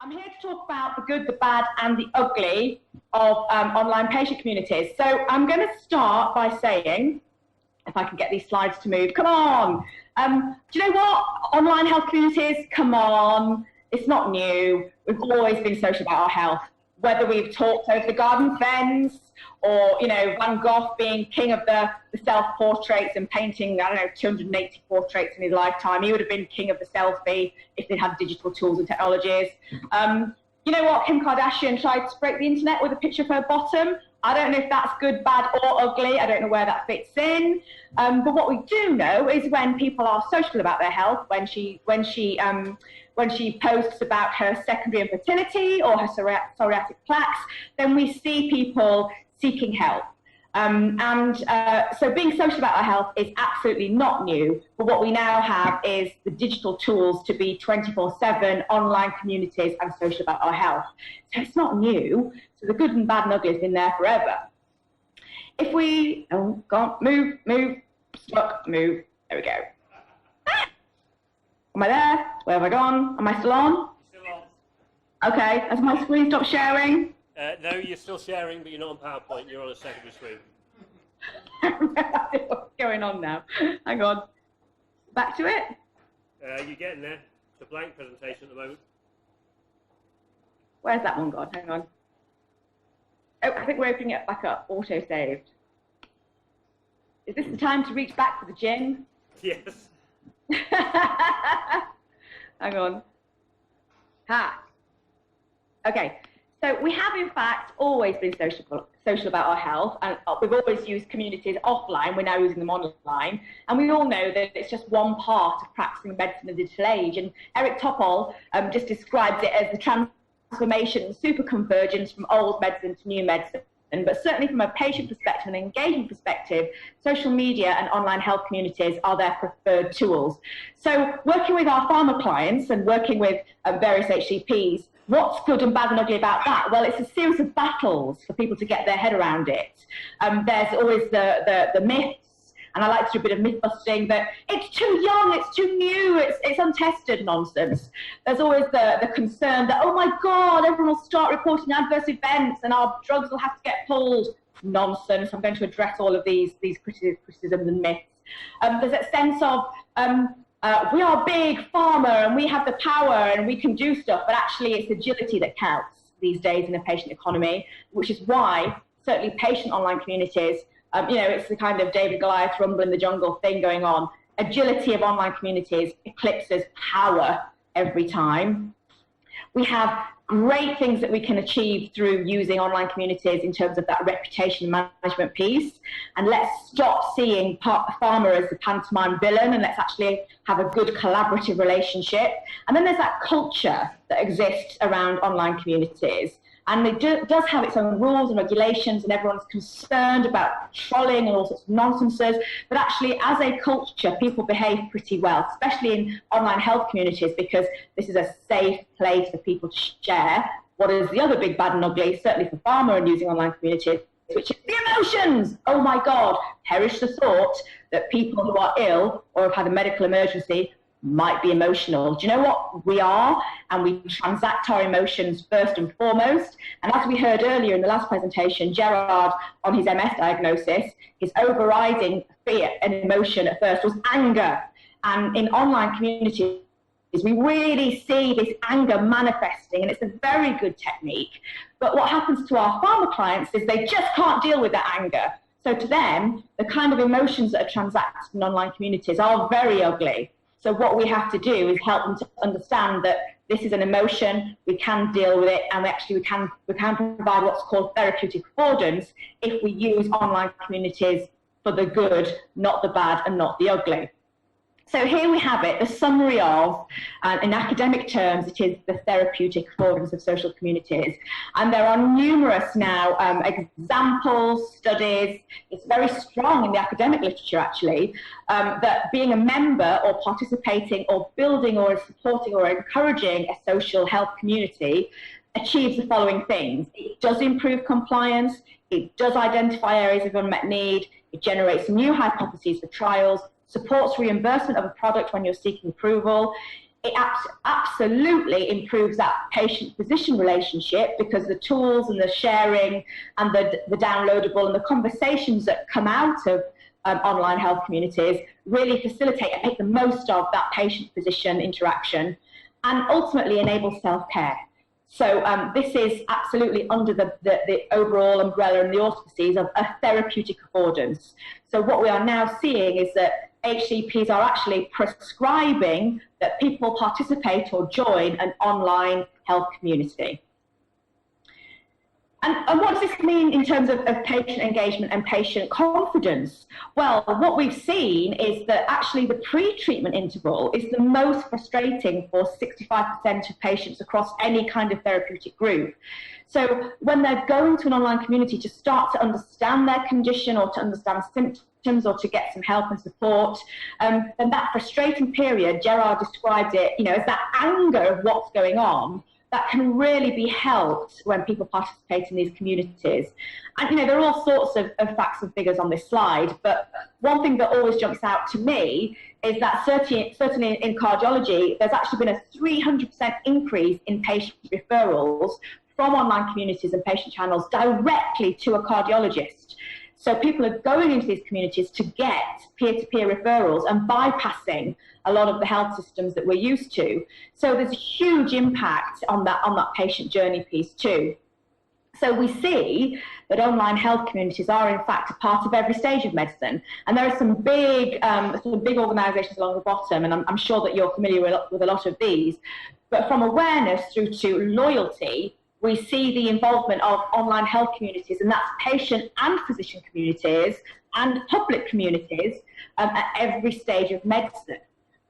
I'm here to talk about the good, the bad, and the ugly of online patient communities. So I'm going to start by saying, if I can get these slides to move, come on. Do you know what? Online health communities, come on. It's not new. We've always been social about our health, whether we've talked over the garden fence or, you know, Van Gogh being king of the self-portraits and painting, I don't know, 280 portraits in his lifetime. He would have been king of the selfie if they had digital tools and technologies. You know what? Kim Kardashian tried to break the internet with a picture of her bottom. I don't know if that's good, bad, or ugly. I don't know where that fits in. But what we do know is when people are social about their health, when she posts about her secondary infertility or her psoriatic plaques, then we see people seeking help. So being social about our health is absolutely not new, but what we now have is the digital tools to be 24/7 online communities and social about our health. So it's not new. So the good and bad and ugly has been there forever. If we, oh God, move, stuck, move, there we go. Ah! Am I there? Where have I gone? Am I still on? Still on. Okay, has my screen stopped sharing? No, you're still sharing, but you're not on PowerPoint. You're on a secondary screen. What's going on now? Hang on. Back to it? You're getting there. It's a blank presentation at the moment. Where's that one gone? Hang on. Oh, I think we're opening it back up. Auto-saved. Is this the time to reach back for the gin? Yes. Hang on. Ha. Okay. So we have, in fact, always been social about our health, and we've always used communities offline. We're now using them online, and we all know that it's just one part of practicing medicine in the digital age. And Eric Topol just describes it as the transformation, super convergence from old medicine to new medicine. But certainly from a patient perspective and engagement perspective, social media and online health communities are their preferred tools. So working with our pharma clients and working with various HCPs, what's good and bad and ugly about that? Well, it's a series of battles for people to get their head around it. There's always the myths, and I like to do a bit of myth busting, that it's too young, it's too new, it's untested nonsense. There's always the concern that, oh my God, everyone will start reporting adverse events and our drugs will have to get pulled. Nonsense. I'm going to address all of these criticisms and myths. There's that sense of, we are big pharma and we have the power and we can do stuff, but actually it's agility that counts these days in a patient economy, which is why certainly patient online communities, you know, it's the kind of David Goliath rumble in the jungle thing going on. Agility of online communities eclipses power every time. We have great things that we can achieve through using online communities in terms of that reputation management piece. And let's stop seeing pharma as the pantomime villain, and let's actually have a good collaborative relationship. And then there's that culture that exists around online communities. And it does have its own rules and regulations, and everyone's concerned about trolling and all sorts of nonsenses. But actually, as a culture, people behave pretty well, especially in online health communities, because this is a safe place for people to share what is the other big, bad, and ugly, certainly for pharma and using online communities, which is the emotions. Oh my God, perish the thought that people who are ill or have had a medical emergency might be emotional. Do you know what? We are, and we transact our emotions first and foremost. And as we heard earlier in the last presentation, Gerard, on his MS diagnosis, his overriding fear and emotion at first was anger. And in online communities, we really see this anger manifesting, and it's a very good technique. But what happens to our pharma clients is they just can't deal with that anger. So to them, the kind of emotions that are transacted in online communities are very ugly. So what we have to do is help them to understand that this is an emotion, we can deal with it, and we can provide what's called therapeutic affordance if we use online communities for the good, not the bad, and not the ugly. So here we have it, the summary of, in academic terms, it is the therapeutic affordance of social communities. And there are numerous now examples, studies, it's very strong in the academic literature actually, that being a member or participating or building or supporting or encouraging a social health community achieves the following things. It does improve compliance, it does identify areas of unmet need, it generates new hypotheses for trials, supports reimbursement of a product when you're seeking approval, it absolutely improves that patient-physician relationship, because the tools and the sharing and the downloadable and the conversations that come out of online health communities really facilitate and make the most of that patient-physician interaction, and ultimately enable self-care. So this is absolutely under the overall umbrella and the auspices of a therapeutic affordance. So what we are now seeing is that HCPs are actually prescribing that people participate or join an online health community. And what does this mean in terms of patient engagement and patient confidence? Well, what we've seen is that actually the pre-treatment interval is the most frustrating for 65% of patients across any kind of therapeutic group. So when they're going to an online community to start to understand their condition or to understand symptoms or to get some help and support, then that frustrating period, Gerard described it, as that anger of what's going on, that can really be helped when people participate in these communities. And, there are all sorts of facts and figures on this slide, but one thing that always jumps out to me is that certainly in cardiology, there's actually been a 300% increase in patient referrals from online communities and patient channels directly to a cardiologist. So people are going into these communities to get peer-to-peer referrals and bypassing a lot of the health systems that we're used to. So there's a huge impact on that patient journey piece too. So we see that online health communities are in fact a part of every stage of medicine. And there are some big organizations along the bottom, and I'm sure that you're familiar with a lot of these. But from awareness through to loyalty, we see the involvement of online health communities, and that's patient and physician communities and public communities at every stage of medicine.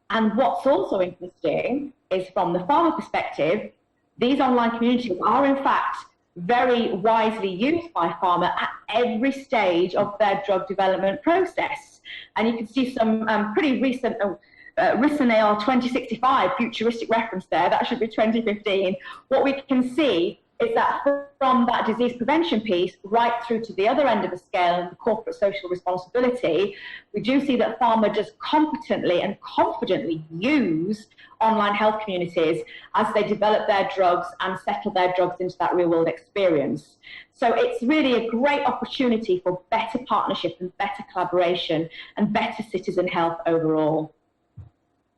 And what's also interesting is, from the pharma perspective, these online communities are in fact very wisely used by pharma at every stage of their drug development process. And you can see some pretty recent Risonale 2065 futuristic reference there. That should be 2015. What we can see is that from that disease prevention piece right through to the other end of the scale and the corporate social responsibility, we do see that pharma does competently and confidently use online health communities as they develop their drugs and settle their drugs into that real-world experience. So it's really a great opportunity for better partnership and better collaboration and better citizen health overall.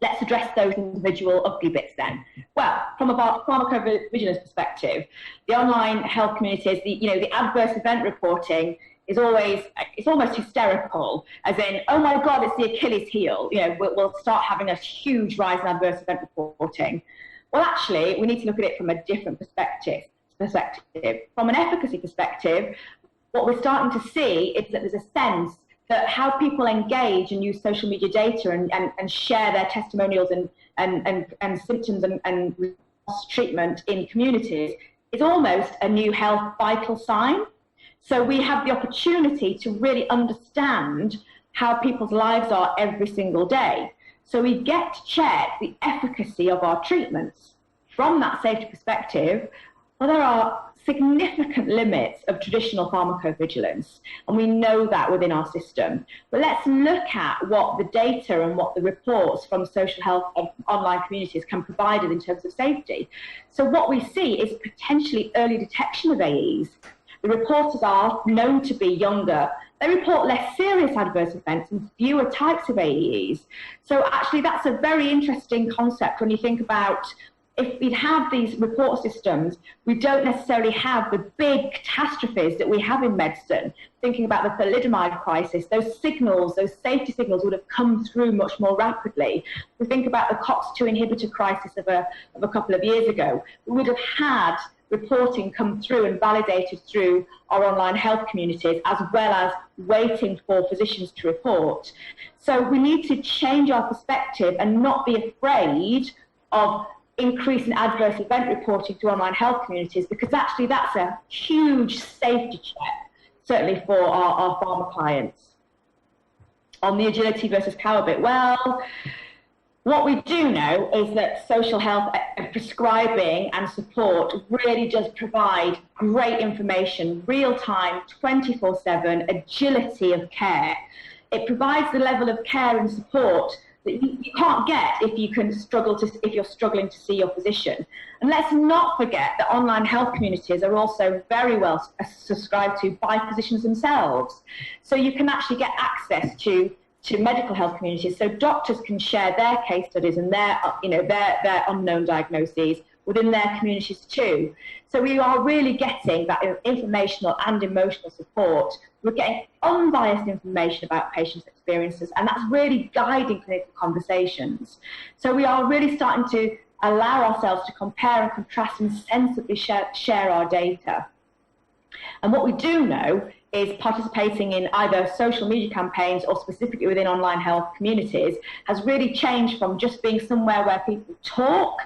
Let's address those individual ugly bits then. Well, from a pharmacovigilance perspective, the online health communities, the adverse event reporting is almost hysterical, as in, oh my God, it's the Achilles heel. We'll start having a huge rise in adverse event reporting. Well, actually, we need to look at it from a different perspective. From an efficacy perspective, what we're starting to see is that there's a sense that how people engage and use social media data and share their testimonials and symptoms and treatment in communities is almost a new health vital sign. So we have the opportunity to really understand how people's lives are every single day. So we get to check the efficacy of our treatments. From that safety perspective, well, there are significant limits of traditional pharmacovigilance, and we know that within our system. But let's look at what the data and what the reports from social health online communities can provide us in terms of safety. So what we see is potentially early detection of AEs. The reporters are known to be younger. They report less serious adverse events and fewer types of AEs. So actually that's a very interesting concept when you think about, if we have these report systems, we don't necessarily have the big catastrophes that we have in medicine. Thinking about the thalidomide crisis, those signals, those safety signals would have come through much more rapidly. We think about the COX-2 inhibitor crisis of a couple of years ago. We would have had reporting come through and validated through our online health communities, as well as waiting for physicians to report. So we need to change our perspective and not be afraid of increase in adverse event reporting to online health communities, because actually that's a huge safety check, certainly for our pharma clients. On the agility versus power bit, well, what we do know is that social health prescribing and support really does provide great information, real-time, 24/7 agility of care. It provides the level of care and support that you can't get if you're struggling to see your physician. And let's not forget that online health communities are also very well subscribed to by physicians themselves. So you can actually get access to medical health communities, so doctors can share their case studies and their unknown diagnoses within their communities too. So we are really getting that informational and emotional support. We're getting unbiased information about patients' experiences, and that's really guiding clinical conversations. So we are really starting to allow ourselves to compare and contrast and sensibly share our data. And what we do know is participating in either social media campaigns or specifically within online health communities has really changed from just being somewhere where people talk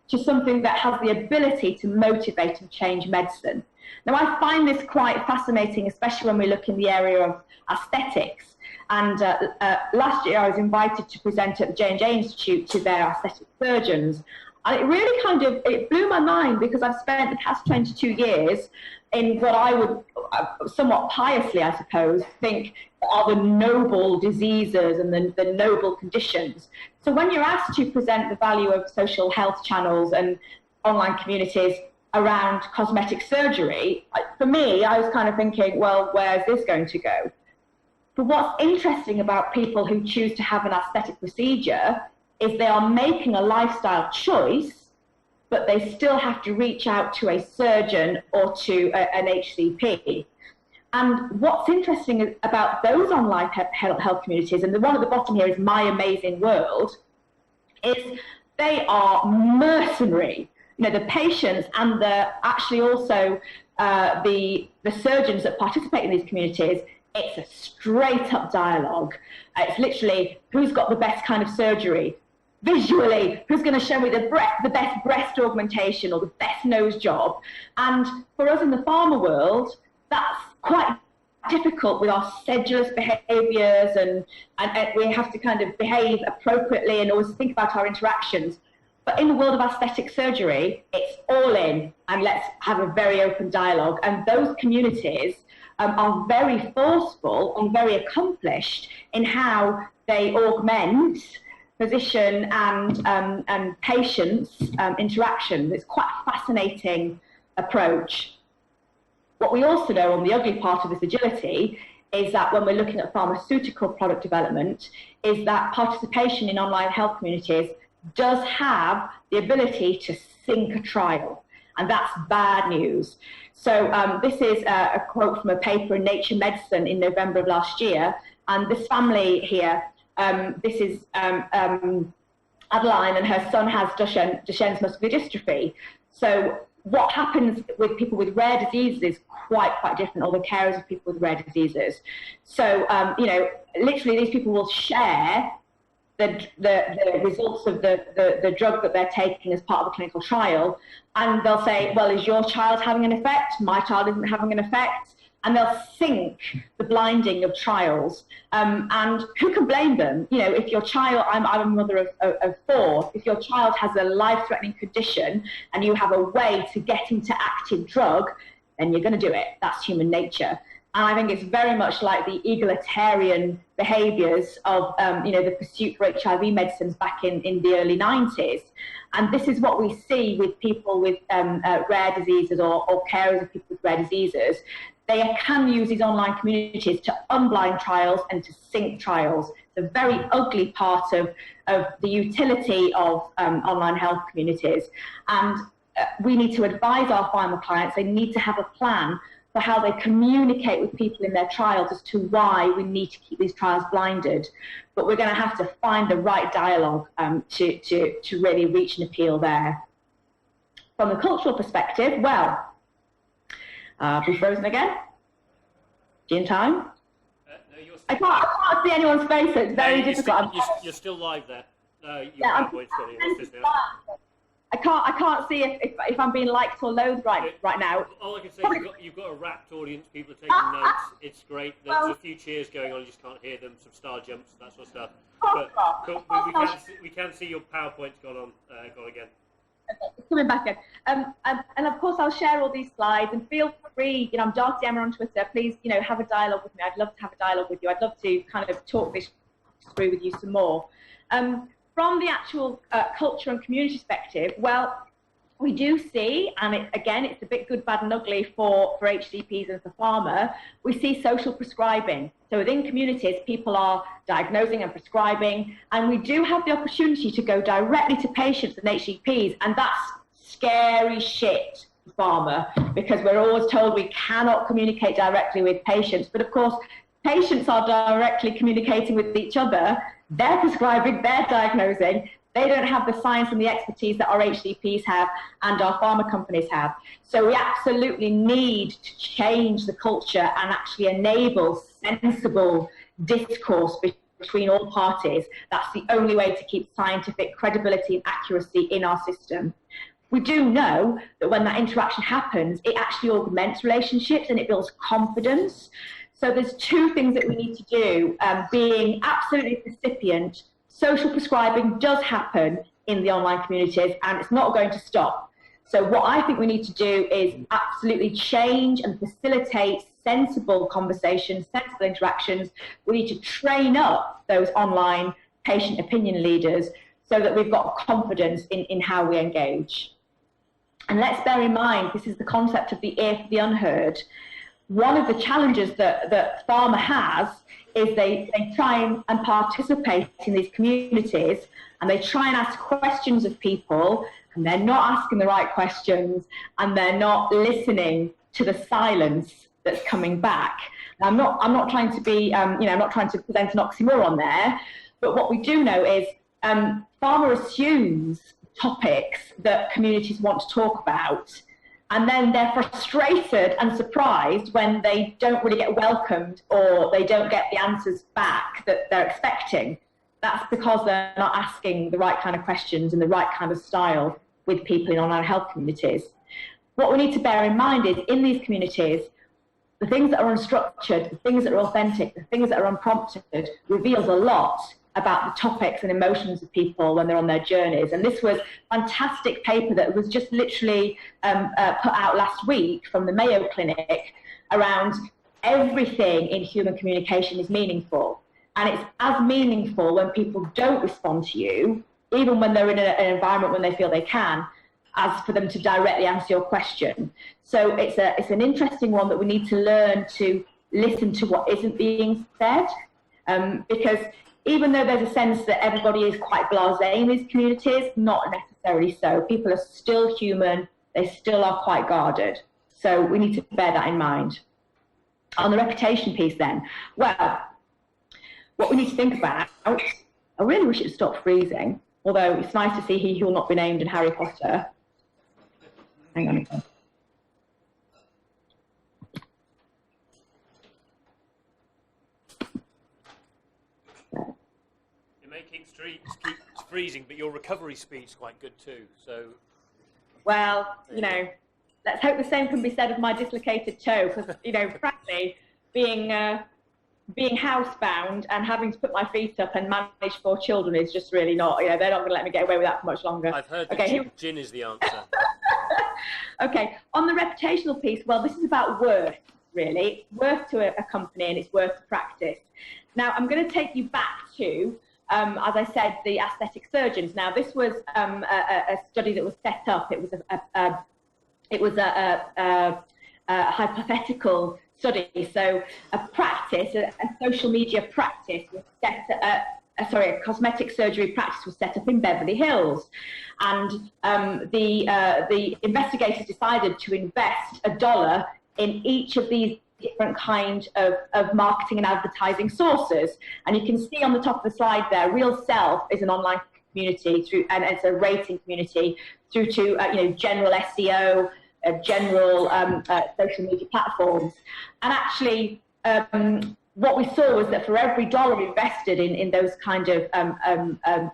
to something that has the ability to motivate and change medicine. Now, I find this quite fascinating, especially when we look in the area of aesthetics. And last year, I was invited to present at the J&J Institute to their aesthetic surgeons. And it really it blew my mind, because I've spent the past 22 years in what I would, somewhat piously, I suppose, think are the noble diseases and the noble conditions. So when you're asked to present the value of social health channels and online communities around cosmetic surgery, for me, I was kind of thinking, well, where's this going to go? But what's interesting about people who choose to have an aesthetic procedure is they are making a lifestyle choice, but they still have to reach out to a surgeon or to an HCP. And what's interesting about those online health communities, and the one at the bottom here is My Amazing World, is they are mercenary. The patients and actually also the surgeons that participate in these communities, it's a straight up dialogue. It's literally, who's got the best kind of surgery? Visually, who's going to show me the best breast augmentation or the best nose job? And for us in the pharma world, that's quite difficult with our sedulous behaviours, and we have to kind of behave appropriately and always think about our interactions. But in the world of aesthetic surgery, it's all in, and let's have a very open dialogue. And those communities are very forceful and very accomplished in how they augment physician and patients' interactions. It's quite a fascinating approach. What we also know on the ugly part of this agility is that when we're looking at pharmaceutical product development, is that participation in online health communities does have the ability to sink a trial, and that's bad news. So this is a quote from a paper in Nature Medicine in November of last year, and this family here, this is Adeline, and her son has Duchenne's muscular dystrophy. So what happens with people with rare diseases is quite different, or the carers of people with rare diseases. So, literally these people will share the results of the drug that they're taking as part of a clinical trial, and they'll say, well, is your child having an effect? My child isn't having an effect. And they'll sink the blinding of trials. And who can blame them? If your child, I'm a mother of 4, if your child has a life-threatening condition and you have a way to get into active drug, then you're going to do it. That's human nature. And I think it's very much like the egalitarian behaviours of, the pursuit for HIV medicines back in the early 90s. And this is what we see with people with rare diseases or carers of people with rare diseases. They can use these online communities to unblind trials and to sink trials. It's a very ugly part of the utility of online health communities. And we need to advise our pharma clients. They need to have a plan for how they communicate with people in their trials as to why we need to keep these trials blinded. But we're going to have to find the right dialogue to really reach an appeal there. From the cultural perspective, well, be frozen again? In time? No, I can't see anyone's face, so it's very difficult. You're still live there. Yeah, I can't see if I'm being liked or loathed right now. All I can say is you've got a rapt audience. People are taking notes. It's great. There's a few cheers going on. You just can't hear them. Some star jumps, that sort of stuff. But cool. We can see your PowerPoint's gone again. It's coming back in. And of course, I'll share all these slides, and feel free, I'm D'Arcy Emma on Twitter. Please, have a dialogue with me. I'd love to have a dialogue with you. I'd love to kind of talk this through with you some more. From the actual culture and community perspective, well, we do see, and it's a bit good, bad and ugly for HCPs and for pharma, we see social prescribing. So within communities, people are diagnosing and prescribing, and we do have the opportunity to go directly to patients and HCPs, and that's scary shit for pharma, because we're always told we cannot communicate directly with patients. But of course, patients are directly communicating with each other. They're prescribing, they're diagnosing. They don't have the science and the expertise that our HCPs have and our pharma companies have. So we absolutely need to change the culture and actually enable sensible discourse between all parties. That's the only way to keep scientific credibility and accuracy in our system. We do know that when that interaction happens, it actually augments relationships and it builds confidence. So there's two things that we need to do. Being absolutely recipient, social prescribing does happen in the online communities, and it's not going to stop. So what I think we need to do is absolutely change and facilitate sensible conversations, sensible interactions. We need to train up those online patient opinion leaders so that we've got confidence in how we engage. And let's bear in mind, this is the concept of the ear for the unheard. One of the challenges that pharma has is they try and participate in these communities, and they try and ask questions of people, and they're not asking the right questions, and they're not listening to the silence that's coming back. Now, I'm not trying to be, I'm not trying to present an oxymoron there, but what we do know is pharma assumes topics that communities want to talk about, and then they're frustrated and surprised when they don't really get welcomed or they don't get the answers back that they're expecting. That's because they're not asking the right kind of questions in the right kind of style with people in online health communities. What we need to bear in mind is in these communities, the things that are unstructured, the things that are authentic, the things that are unprompted reveals a lot about the topics and emotions of people when they're on their journeys. And this was a fantastic paper that was just literally put out last week from the Mayo Clinic around everything in human communication is meaningful. And it's as meaningful when people don't respond to you, even when they're in an environment when they feel they can, as for them to directly answer your question. So it's an interesting one that we need to learn to listen to what isn't being said, because even though there's a sense that everybody is quite blasé in these communities, not necessarily so. People are still human. They still are quite guarded. So we need to bear that in mind. On the reputation piece then, well, what we need to think about, I really wish it stopped freezing, although it's nice to see He Who Will Not Be Named in Harry Potter. Hang on a second. Streets keep freezing, but your recovery speed's quite good too. So, well, let's hope the same can be said of my dislocated toe, because frankly, being housebound and having to put my feet up and manage 4 children is just really not. They're not going to let me get away with that for much longer. I've heard that gin is the answer. Okay, on the reputational piece, well, this is about worth, really. It's worth to a company and it's worth to practice. Now, I'm going to take you back to as I said, the aesthetic surgeons. Now, this was a study that was set up. It was a hypothetical study. So, a social media practice was set. A cosmetic surgery practice was set up in Beverly Hills, and the investigators decided to invest $1 in each of these different kind of marketing and advertising sources. And you can see on the top of the slide there, Real Self is an online community and it's a rating community through to general SEO, general social media platforms. And actually, what we saw was that for every $1 invested in those kind of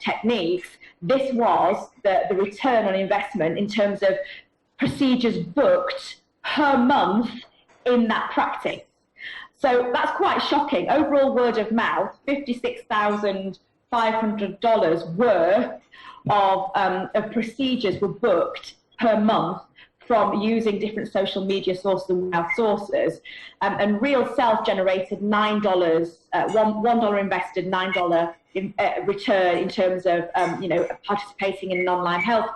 techniques, this was the return on investment in terms of procedures booked per month in that practice. So that's quite shocking. Overall word of mouth, $56,500 worth of procedures were booked per month from using different social media sources and web sources, and Real Self generated $9, $1 invested, $9 return in terms of participating in an online health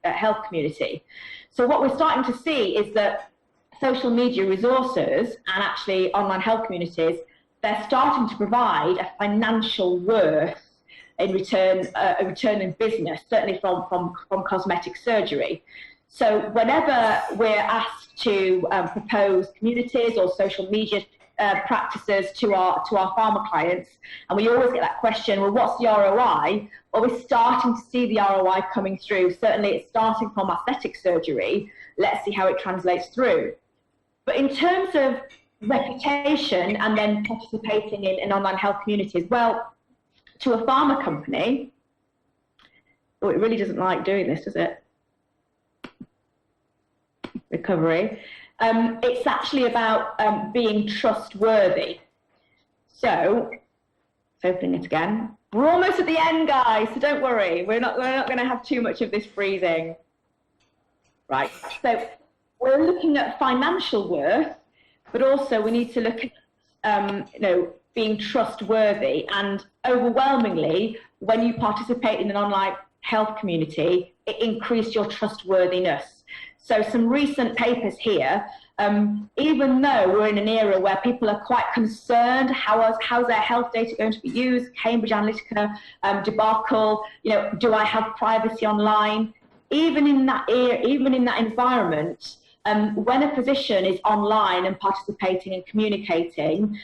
health community. So what we're starting to see is that social media resources and actually online health communities, they're starting to provide a financial worth in return, a return in business, certainly from cosmetic surgery. So whenever we're asked to propose communities or social media practices to our pharma clients, and we always get that question, well, what's the ROI? Well, we're starting to see the ROI coming through. Certainly it's starting from aesthetic surgery. Let's see how it translates through. But in terms of reputation and then participating in online health communities, well, to a pharma company, oh, it really doesn't like doing this, does it? Recovery. It's actually about being trustworthy. So, opening it again. We're almost at the end, guys, so don't worry. We're not going to have too much of this freezing. Right. So we're looking at financial worth, but also we need to look at being trustworthy. And overwhelmingly, when you participate in an online health community, it increases your trustworthiness. So some recent papers here, even though we're in an era where people are quite concerned, how's their health data going to be used, Cambridge Analytica debacle, do I have privacy online? Even in that era, even in that environment, when a physician is online and participating and communicating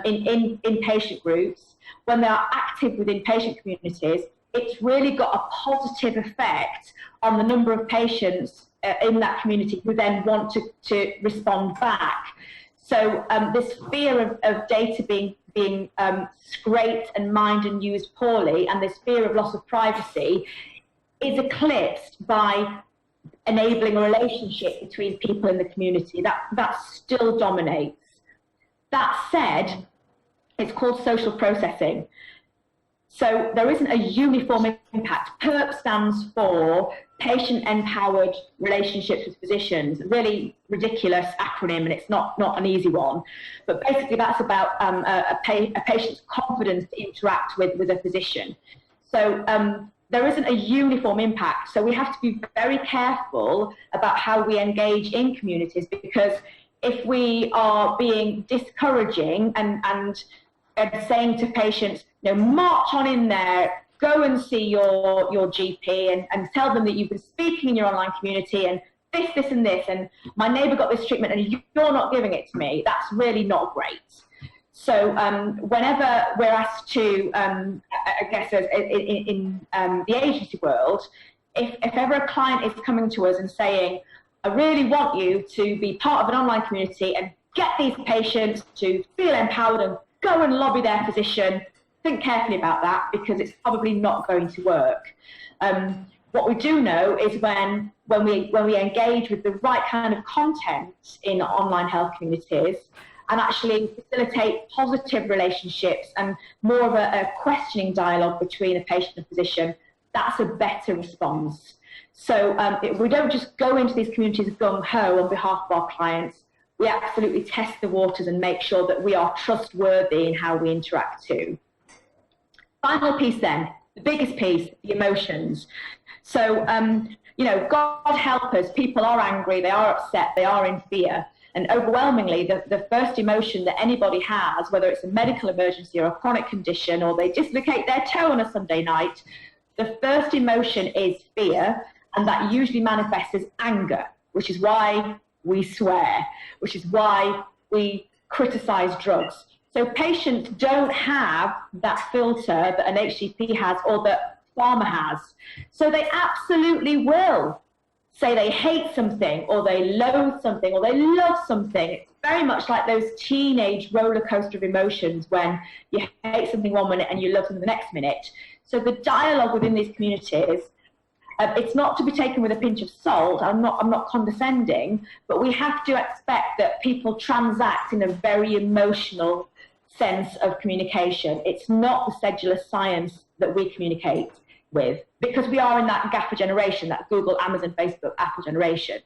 in patient groups, when they are active within patient communities, it's really got a positive effect on the number of patients in that community who then want to respond back. So this fear of data being scraped and mined and used poorly, and this fear of loss of privacy is eclipsed by enabling a relationship between people in the community. That still dominates. That said, it's called social processing. So there isn't a uniform impact. PERP stands for Patient-Empowered Relationships with Physicians. Really ridiculous acronym, and it's not an easy one. But basically that's about a patient's confidence to interact with a physician. So there isn't a uniform impact. So we have to be very careful about how we engage in communities, because if we are being discouraging and saying to patients, march on in there, go and see your GP and tell them that you've been speaking in your online community and this and this, and my neighbour got this treatment and you're not giving it to me, that's really not great. So whenever we're asked to, I guess in the agency world, if ever a client is coming to us and saying, I really want you to be part of an online community and get these patients to feel empowered and go and lobby their physician, think carefully about that, because it's probably not going to work. What we do know is when we engage with the right kind of content in online health communities and actually facilitate positive relationships and more of a questioning dialogue between a patient and physician, that's a better response. So we don't just go into these communities gung-ho on behalf of our clients. We absolutely test the waters and make sure that we are trustworthy in how we interact too. Final piece then, the biggest piece, the emotions. So, God help us, people are angry, they are upset, they are in fear. And overwhelmingly, the first emotion that anybody has, whether it's a medical emergency or a chronic condition, or they dislocate their toe on a Sunday night, the first emotion is fear, and that usually manifests as anger, which is why we swear, which is why we criticize drugs. So patients don't have that filter that an HCP has or that Pharma has. So they absolutely will say they hate something, or they loathe something, or they love something. It's very much like those teenage roller coaster of emotions when you hate something one minute and you love something the next minute. So the dialogue within these communities, it's not to be taken with a pinch of salt. I'm not condescending, but we have to expect that people transact in a very emotional sense of communication. It's not the sedulous science that we communicate. with, because we are in that GAFA generation, that Google, Amazon, Facebook, Apple generation.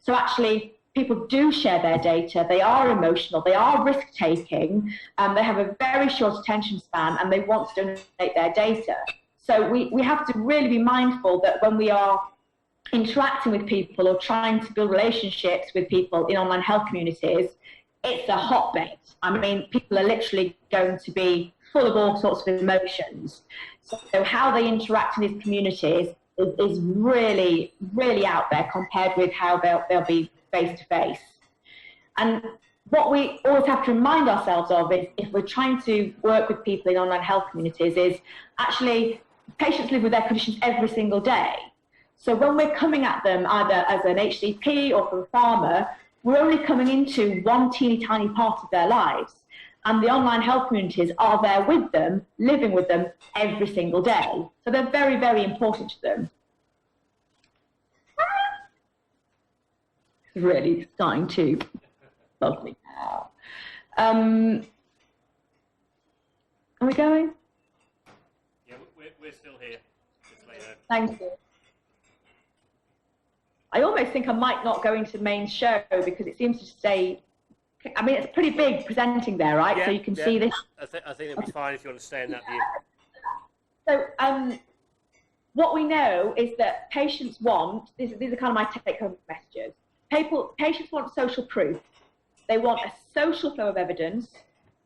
So actually, people do share their data, they are emotional, they are risk-taking, they have a very short attention span, and they want to donate their data. So we have to really be mindful that when we are interacting with people or trying to build relationships with people in online health communities, it's a hotbed. I mean, people are literally going to be full of all sorts of emotions. So how they interact in these communities is really, really out there compared with how they'll be face-to-face. And what we always have to remind ourselves of is, if we're trying to work with people in online health communities, is actually patients live with their conditions every single day. So when we're coming at them either as an HCP or from Pharma, we're only coming into one teeny tiny part of their lives. And the online health communities are there with them, living with them every single day. So they're very, very important to them. It's really starting to bug me now. Are we going? Yeah, we're still here. Thank you. I almost think I might not go into the main show because it seems to stay. I mean, it's pretty big presenting there, right? So you can see this. I think it'll be fine if you want to stay in that view. So what we know is that patients want, these are kind of my take-home messages. Patients want social proof. They want a social flow of evidence.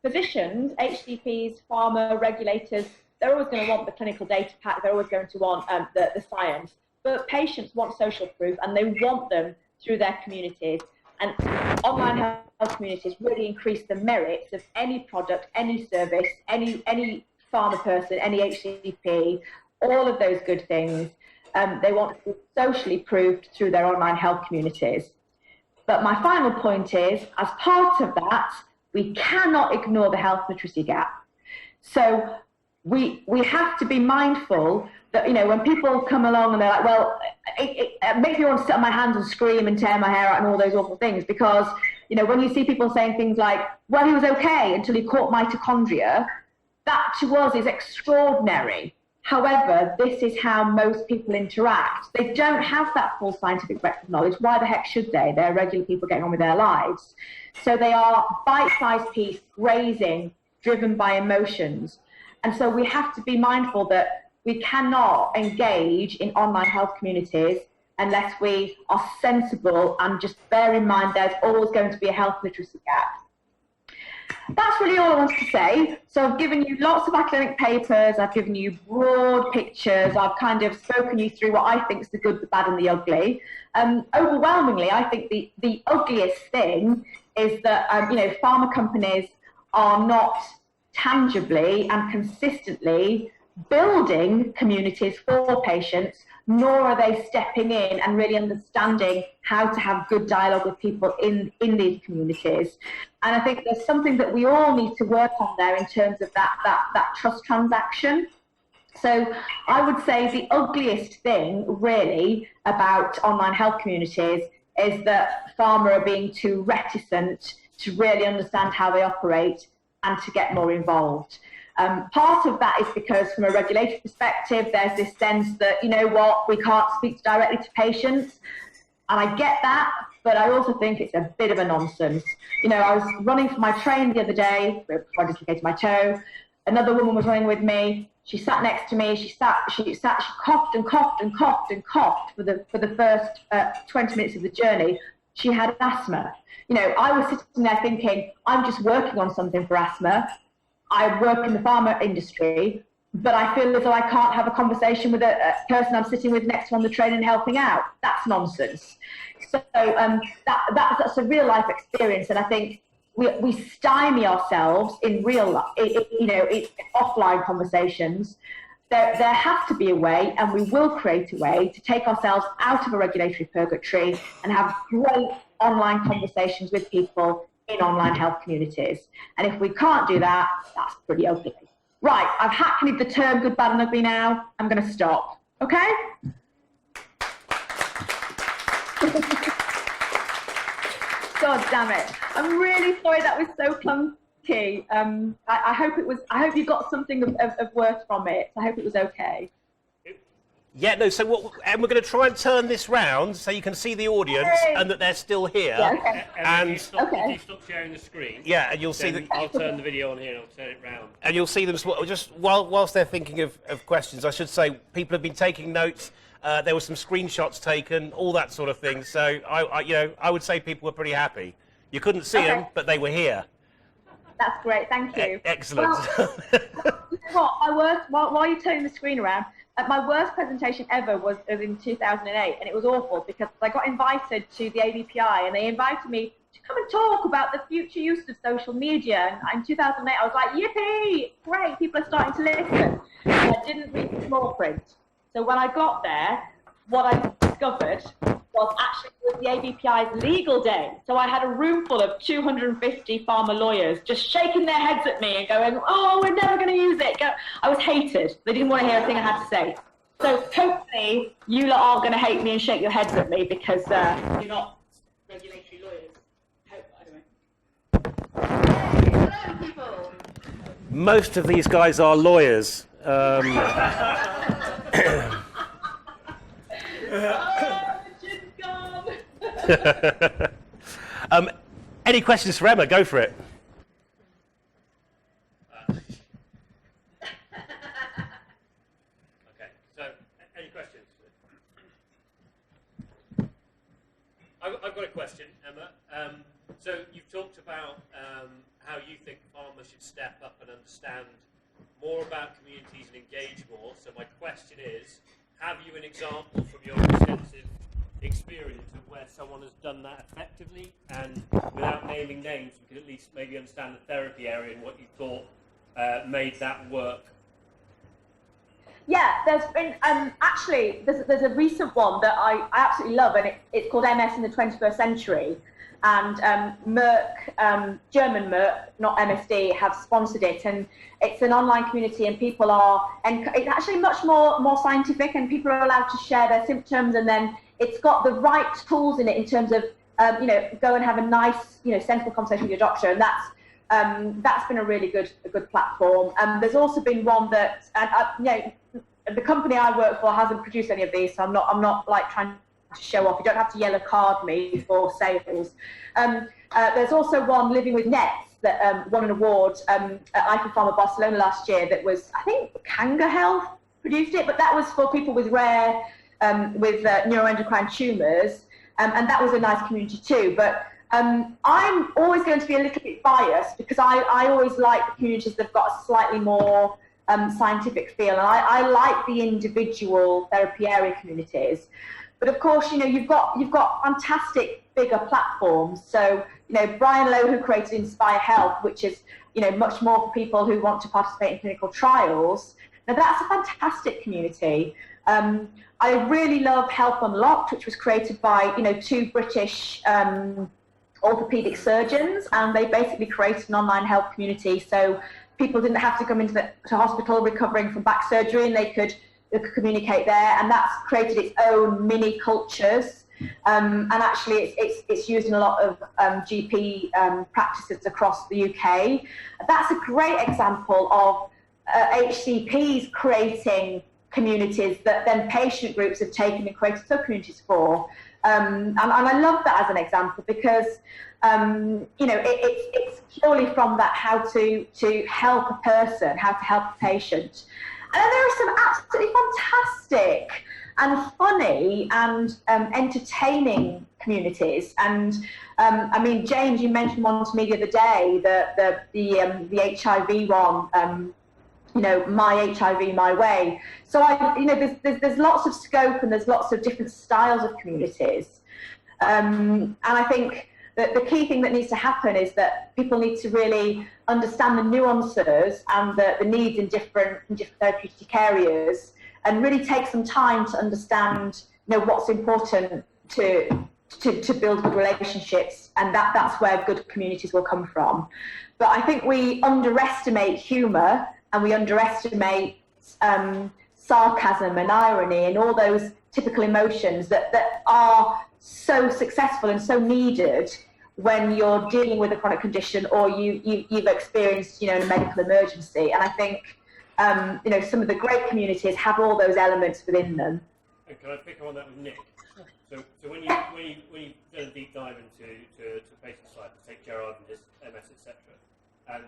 Physicians, HCPs, pharma, regulators, they're always going to want the clinical data pack. They're always going to want the science. But patients want social proof, and they want them through their communities. And online health communities really increase the merits of any product, any service, any pharma person, any HCP, all of those good things. They want to be socially proved through their online health communities. But my final point is, as part of that, we cannot ignore the health literacy gap. So we have to be mindful that, you know, when people come along and they're like, well, it makes me want to sit on my hands and scream and tear my hair out and all those awful things, because, you know, when you see people saying things like, well, he was okay until he caught mitochondria, that to us is extraordinary. However, this is how most people interact. They don't have that full scientific breadth of knowledge. Why the heck should they? They're regular people getting on with their lives. So they are bite-sized piece, grazing, driven by emotions. And so we have to be mindful that we cannot engage in online health communities unless we are sensible and just bear in mind there's always going to be a health literacy gap. That's really all I wanted to say. So I've given you lots of academic papers, I've given you broad pictures, I've kind of spoken you through what I think is the good, the bad and the ugly. Overwhelmingly, I think the ugliest thing is that you know, pharma companies are not tangibly and consistently building communities for patients, nor are they stepping in and really understanding how to have good dialogue with people in these communities. And I think there's something that we all need to work on there in terms of that trust transaction. So I would say the ugliest thing really about online health communities is that pharma are being too reticent to really understand how they operate and to get more involved. Part of that is because from a regulatory perspective, there's this sense that, you know what, we can't speak directly to patients. And I get that, but I also think it's a bit of a nonsense. You know, I was running for my train the other day, I dislocated my toe. Another woman was running with me. She sat next to me. She coughed and coughed and coughed and coughed for the first 20 minutes of the journey. She had asthma. You know, I was sitting there thinking, I'm just working on something for asthma. I work in the pharma industry, but I feel as though I can't have a conversation with a person I'm sitting with next to on the train and helping out. That's nonsense. So that's a real life experience, and I think we stymie ourselves in real life, you know, offline conversations. There has to be a way, and we will create a way to take ourselves out of a regulatory purgatory and have great online conversations with people in online health communities. And if we can't do that, that's pretty ugly. Right, I've hackneyed the term good, bad and ugly now. I'm going to stop. Okay? God damn it. I'm really sorry that was so clunky. I hope you got something of worth from it. I hope it was okay. Yeah, no, so and we're going to try and turn this round so you can see the audience and that they're still here. Yeah, okay. And if you stop sharing the screen, yeah, and you'll see that I'll turn the video on here and I'll turn it round. And you'll see them just whilst they're thinking of questions. I should say people have been taking notes. There were some screenshots taken, all that sort of thing. So I would say people were pretty happy. You couldn't see them, but they were here. That's great, thank you. Excellent. Well, you know what, my worst, while you're turning the screen around, my worst presentation ever was in 2008, and it was awful because I got invited to the ABPI, and they invited me to come and talk about the future use of social media. And in 2008, I was like, yippee, great, people are starting to listen. And I didn't read the small print. So when I got there, what I discovered was actually it was the ABPI's legal day. So I had a room full of 250 pharma lawyers just shaking their heads at me and going, oh, we're never going to use it. I was hated. They didn't want to hear a thing I had to say. So hopefully you lot aren't going to hate me and shake your heads at me because you're not regulatory lawyers. Hello, people. Most of these guys are lawyers. Any questions for Emma? Go for it. Okay, so any questions? I've got a question, Emma. So you've talked about how you think Pharma should step up and understand more about communities and engage more. So my question is, have you an example from your extensive experience of where someone has done that effectively, and without naming names, we could at least maybe understand the therapy area and what you thought made that work? Yeah, there's been actually there's a recent one that I absolutely love, and it's called MS in the 21st Century, and Merck, German Merck, not MSD, have sponsored it, and it's an online community, and people are, and it's actually much more scientific, and people are allowed to share their symptoms, and then it's got the right tools in it in terms of go and have a nice sensible conversation with your doctor, and that's been a really good platform. There's also been one that the company I work for hasn't produced any of these, so I'm not like trying to show off. You don't have to yellow card me for sales. There's also one, Living with Nets, that won an award at Pharma Barcelona last year. That was, I think, Kanga Health produced it, but that was for people with rare neuroendocrine tumours, and that was a nice community too. But I'm always going to be a little bit biased because I always like the communities that have got a slightly more scientific feel, and I like the individual therapy area communities. But of course, you've got fantastic bigger platforms. So Brian Lowe, who created Inspire Health, which is much more for people who want to participate in clinical trials. Now that's a fantastic community. I really love Health Unlocked, which was created by two British orthopedic surgeons, and they basically created an online health community, so people didn't have to come into hospital recovering from back surgery, and they could communicate there, and that's created its own mini cultures. And actually it's used in a lot of GP practices across the UK. That's a great example of HCPs creating communities that then patient groups have taken and created sub-communities for. And I love that as an example because it's purely from that how to help a person, how to help a patient. And then there are some absolutely fantastic and funny and entertaining communities. And James, you mentioned one to me the other day, the HIV one. My HIV, my way. So there's lots of scope, and there's lots of different styles of communities. And I think that the key thing that needs to happen is that people need to really understand the nuances and the needs in different therapeutic areas, and really take some time to understand what's important to build good relationships, and that's where good communities will come from. But I think we underestimate humour, and we underestimate sarcasm and irony and all those typical emotions that are so successful and so needed when you're dealing with a chronic condition or you've experienced a medical emergency. And I think some of the great communities have all those elements within them. And can I pick on that with Nick? So when you do a deep dive into patient sites, take Gerard and his MS, etc., and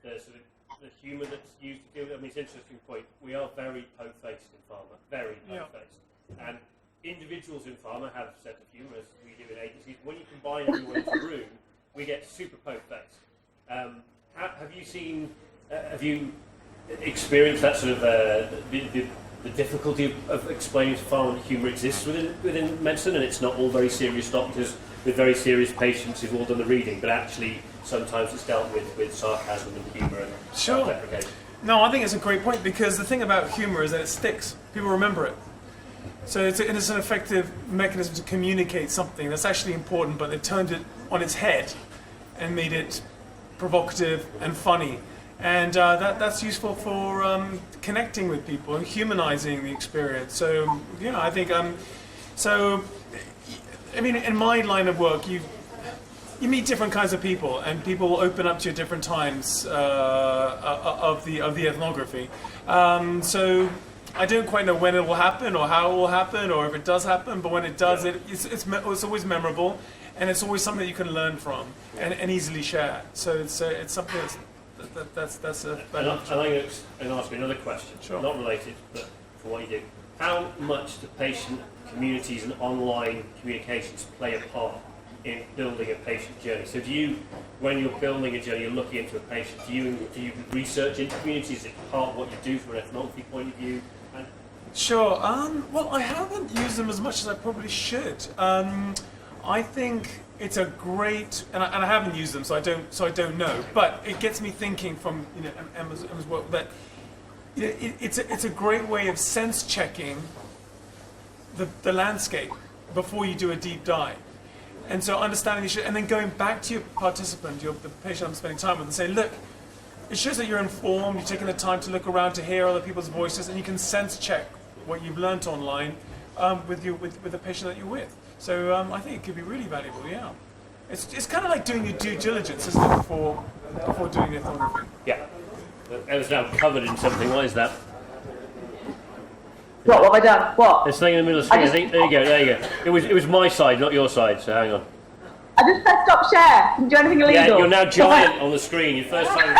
the sort of the humour that's used to deal with it, I mean, it's an interesting point. We are very po-faced in pharma, very po-faced. And individuals in pharma have a sense of humour, as we do in agencies. When you combine everyone into a room, we get super po-faced. Have you experienced that sort of the difficulty of explaining to pharma that humour exists within medicine, and it's not all very serious doctors with very serious patients who've all done the reading, but actually sometimes it's dealt with sarcasm and humour and self-deprecation? No, I think it's a great point, because the thing about humour is that it sticks. People remember it. So it's an effective mechanism to communicate something that's actually important, but they turned it on its head and made it provocative and funny. And that's useful for connecting with people and humanizing the experience. So, I think, in my line of work, you meet different kinds of people, and people will open up to you at different times of the ethnography. So I don't quite know when it will happen or how it will happen or if it does happen, but when it does, it's always memorable, and it's always something that you can learn from and easily share. So it's something that's a better. And I'm going to ask you another question, not related, but for what you do. How much do patient communities and online communications play a part in building a patient journey? So when you're building a journey, you're looking into a patient, do you research into communities? Is it part of what you do from an ethnography point of view? Sure. Well, I haven't used them as much as I probably should. I think it's a great, and I haven't used them, so I don't know. But it gets me thinking from Emma's work that it's a great way of sense checking the landscape before you do a deep dive. And so understanding the issue, and then going back to your participant, the patient I'm spending time with, and saying, look, it shows that you're informed, you're taking the time to look around to hear other people's voices, and you can sense check what you've learnt online with the patient that you're with. So I think it could be really valuable, yeah. It's kind of like doing your due diligence, isn't it, before doing your ethnography? Yeah. Emma's now covered in something. What is that? What have I done? What? There's something in the middle of the screen. There you go. It was my side, not your side, so hang on. I just pressed stop share. Can you do anything illegal? Yeah, you're now giant on the screen. Your first time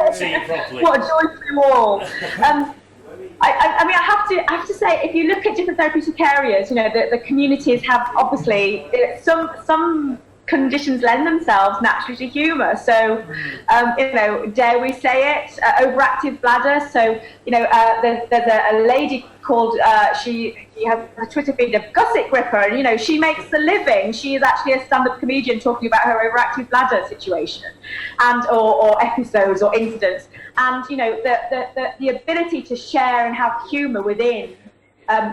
to see it properly. What a joy to you all. I have to say, if you look at different therapeutic areas, the communities have obviously some conditions lend themselves naturally to humour. So, dare we say it, overactive bladder. So, there's a lady called, she has a Twitter feed of Gusset Gripper, and, she makes a living. She is actually a stand-up comedian talking about her overactive bladder situation and or episodes or incidents. And, the ability to share and have humour within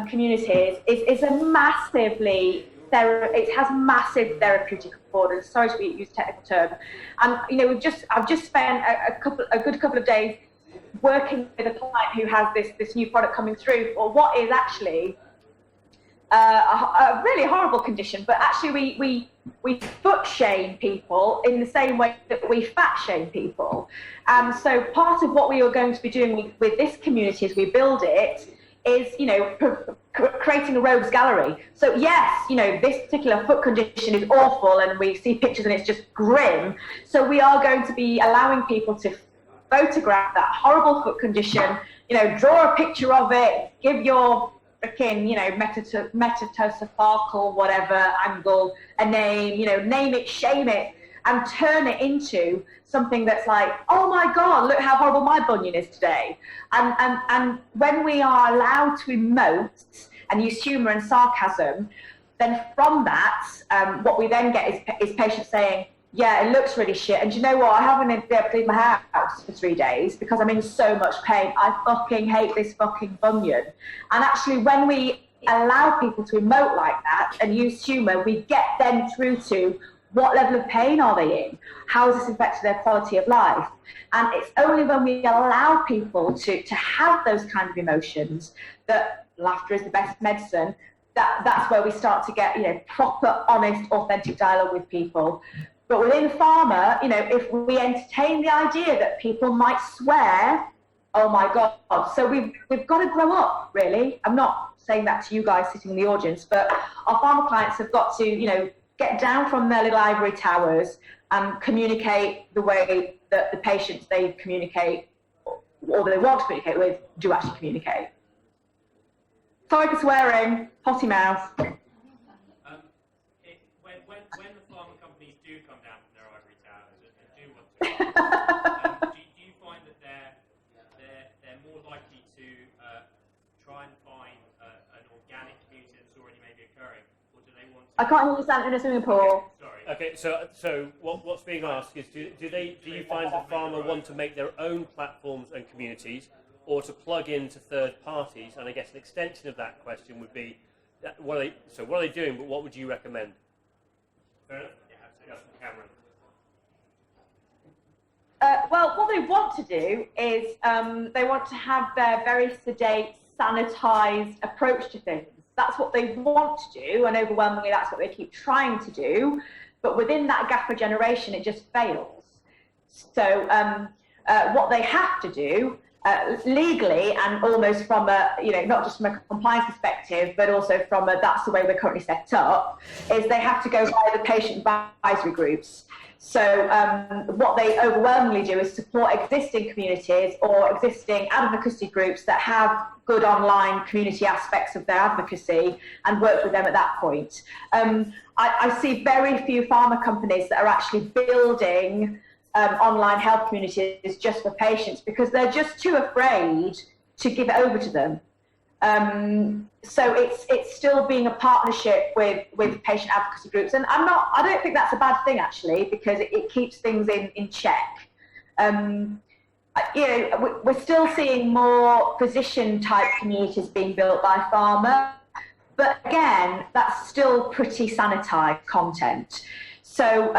communities is a massively it has massive therapeutic affordance. Sorry to use a technical term. And I've just spent a good couple of days working with a client who has this new product coming through for what is actually a really horrible condition. But actually, we foot shame people in the same way that we fat shame people. So part of what we are going to be doing with this community as we build it is, creating a rogues gallery. So yes, this particular foot condition is awful, and we see pictures and it's just grim. So we are going to be allowing people to photograph that horrible foot condition, draw a picture of it, give your freaking, metatarsophalangeal whatever angle a name, name it, shame it, and turn it into something that's like, oh my God, look how horrible my bunion is today. And when we are allowed to emote and use humour and sarcasm, then from that, what we then get is patients saying, yeah, it looks really shit, and do you know what, I haven't been able to leave my house for 3 days because I'm in so much pain. I fucking hate this fucking bunion. And actually, when we allow people to emote like that and use humour, we get them through to what level of pain are they in? How has this affected their quality of life? And it's only when we allow people to have those kind of emotions that laughter is the best medicine. That's where we start to get, proper, honest, authentic dialogue with people. But within pharma, if we entertain the idea that people might swear Oh my God. So we've got to grow up, really. I'm not saying that to you guys sitting in the audience, but our pharma clients have got to, get down from their little ivory towers and communicate the way that the patients they communicate or they want to communicate with do actually communicate. Sorry for swearing, potty mouth. When the pharma companies do come down from their ivory towers and do want to, do you find that they're more likely to try and find an organic community that's already maybe occurring, or do they want to? I can't understand in a swimming pool. Sorry. Okay, so what's being asked is, do you find that pharma want to make their own platforms and communities, or to plug into third parties? And I guess an extension of that question would be, what are they doing? But what would you recommend? Fair enough. Yeah, Cameron. Well, what they want to do is they want to have their very sedate, sanitised approach to things. That's what they want to do, and overwhelmingly that's what they keep trying to do. But within that gaffer generation, it just fails. So what they have to do, legally and almost from a, not just from a compliance perspective, but also from a that's the way we're currently set up, is they have to go via the patient advisory groups. So what they overwhelmingly do is support existing communities or existing advocacy groups that have good online community aspects of their advocacy and work with them at that point. I see very few pharma companies that are actually building online health communities just for patients because they're just too afraid to give it over to them. So it's still being a partnership with patient advocacy groups, and I don't think that's a bad thing actually, because it keeps things in check. We're still seeing more physician type communities being built by pharma, but again, that's still pretty sanitized content. So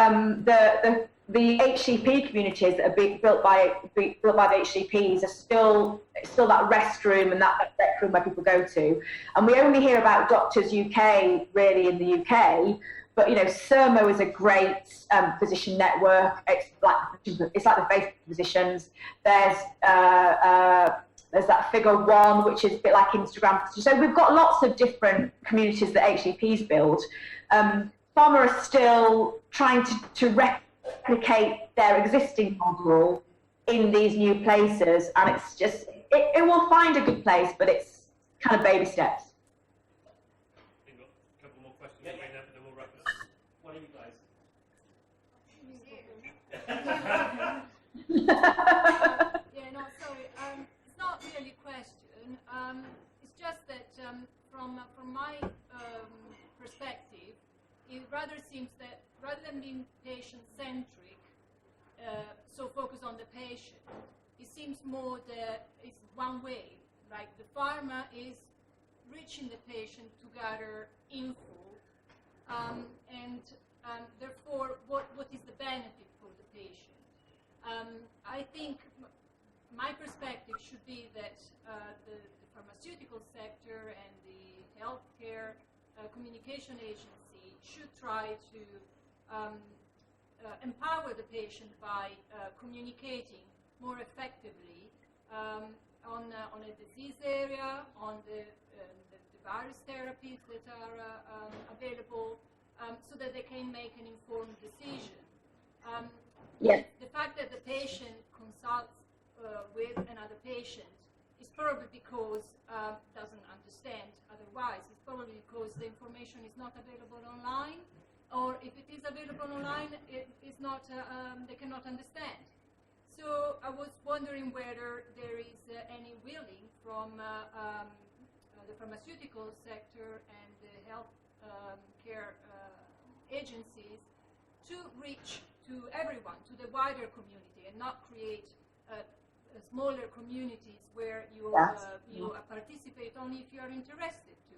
the HCP communities that are being built by the HCPs are still that restroom and that rec room where people go to. And we only hear about Doctors UK really in the UK, but Sermo is a great physician network. It's like the Facebook physicians. There's that Figure One, which is a bit like Instagram. So we've got lots of different communities that HCPs build. Pharma are still trying to replicate their existing model in these new places, and it's just it will find a good place, but it's kind of baby steps. We've got a couple more questions, and then we'll wrap it up. What are you guys? Sorry. It's not really a question. It's just that from my perspective, it rather seems that rather than being patient-centric, so focus on the patient, it seems more that it's one way. Like the pharma is reaching the patient to gather info, and therefore, what is the benefit for the patient? I think my perspective should be that the pharmaceutical sector and the healthcare communication agency should try to empower the patient by communicating more effectively on a disease area, on the virus therapies that are available, so that they can make an informed decision. The fact that the patient consults with another patient is probably because doesn't understand otherwise. It's probably because the information is not available online, or if it is available online, it is not. They cannot understand. So I was wondering whether there is any willing from the pharmaceutical sector and the health care agencies to reach to everyone, to the wider community, and not create smaller communities where you participate only if you are interested to.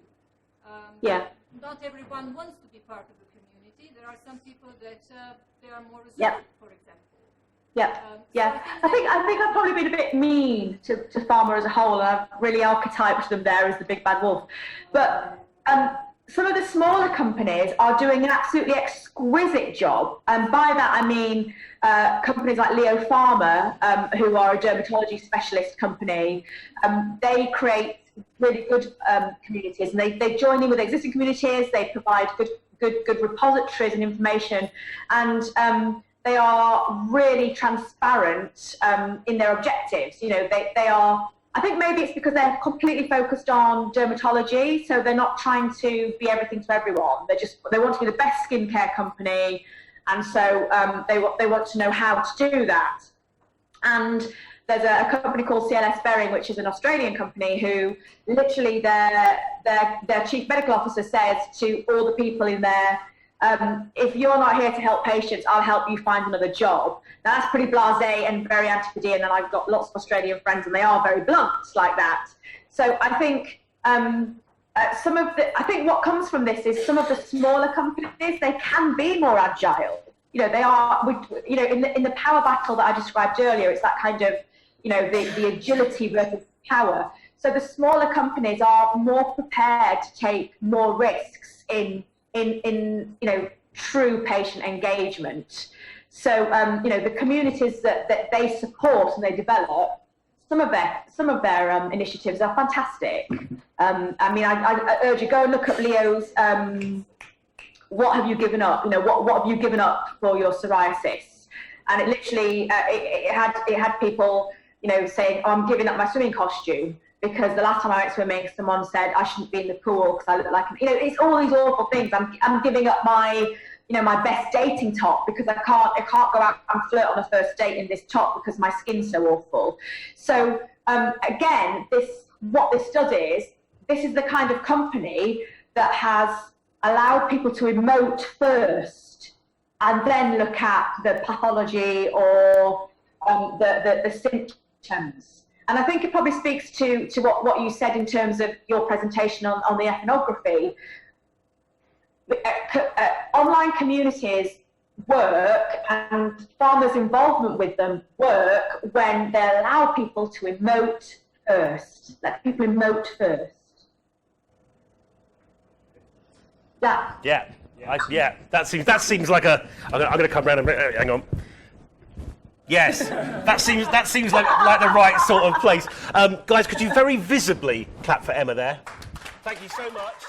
Not everyone wants to be part of the community. There are some people that they are more reserved, for example. I think I've probably been a bit mean to pharma as a whole, and I've really archetyped them there as the big bad wolf. But some of the smaller companies are doing an absolutely exquisite job. And by that, I mean companies like Pharma, who are a dermatology specialist company. They create really good communities, and they join in with existing communities. They provide good repositories and information, and they are really transparent in their objectives. You know, they are. I think maybe it's because they're completely focused on dermatology, so they're not trying to be everything to everyone. They want to be the best skincare company, and so they want to know how to do that. And there's a company called CLS Behring, which is an Australian company, who literally their chief medical officer says to all the people in there, if you're not here to help patients, I'll help you find another job. Now, that's pretty blasé and very antipodean, and I've got lots of Australian friends, and they are very blunt like that. So I think I think what comes from this is some of the smaller companies, they can be more agile. You know, they are. In the power battle that I described earlier, it's that kind of, the agility versus power. So the smaller companies are more prepared to take more risks in true patient engagement. So the communities that they support and they develop, some of their initiatives are fantastic. I urge you, go and look at Leo's what have you given up? What have you given up for your psoriasis? And it literally it had people saying, oh, I'm giving up my swimming costume because the last time I went swimming, someone said I shouldn't be in the pool because I look like, it's all these awful things. I'm giving up my, my best dating top because I can't go out and flirt on a first date in this top because my skin's so awful. So again, what this does is, this is the kind of company that has allowed people to emote first and then look at the pathology or the symptoms. And I think it probably speaks to what you said in terms of your presentation on the ethnography. Online communities work, and farmers' involvement with them work when they allow people to emote first. Let people emote first. Yeah. That seems like a. I'm going to come round and hang on. Yes, that seems like the right sort of place. Guys, could you very visibly clap for Emma there? Thank you so much.